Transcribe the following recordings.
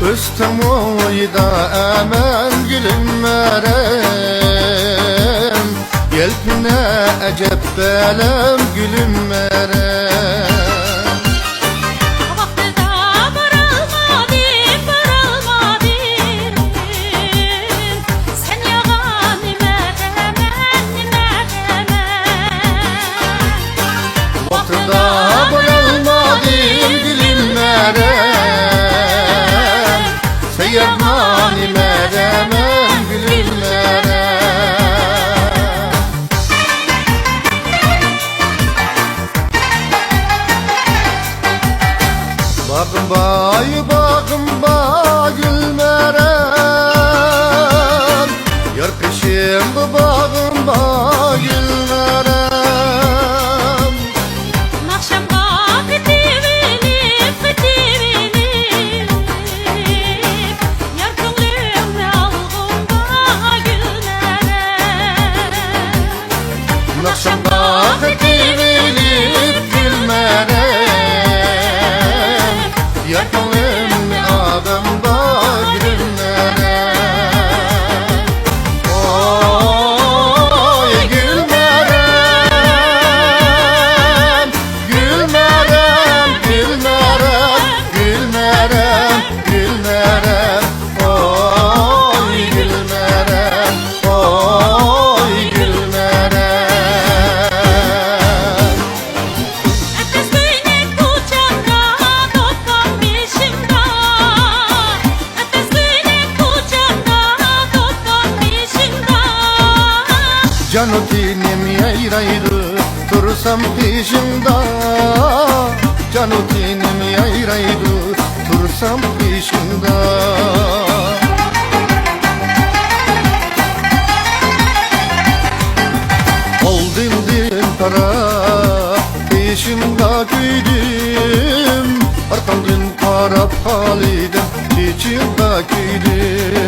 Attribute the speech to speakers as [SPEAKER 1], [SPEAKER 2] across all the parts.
[SPEAKER 1] Rüstem oyda emen gülüm merem, Yelpine ecep belem gülüm merem. Vaktında baralmadım gülüm merem, Seyyarmani meremem gülüm merem. Bakın bay bakın bay gül merem, Yar peşim bu bakın bay gül merem. Nakşamda kıtırılıp gülmerem, Yakınım ağımda gülmerem. Oy gülmerem, gülmerem, gülmerem, gülmerem, gülmerem. Oy gülmerem, oy gülmerem. Canutin'im yayraydı tursam peşimda, Canutin'im yayraydı tursam peşimda. Oldum din para peşimda küydüm, Arkamdan karab halidim peşimda küydüm.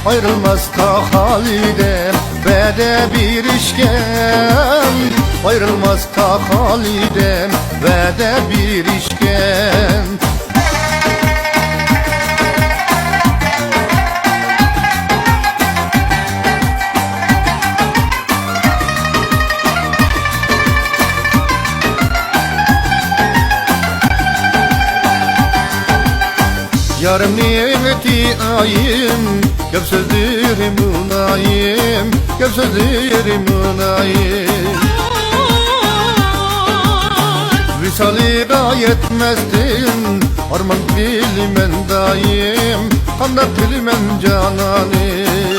[SPEAKER 1] Ayrılmaz ta halidem ve de bir işken, Ayrılmaz ta halidem ve de bir işken. Yarım nimeti ayım, Gel sözlerim munayim, Gel sözlerim munayim. Visali gayetmezdin, Arman bilmen daim, Kanat bilmen cananim.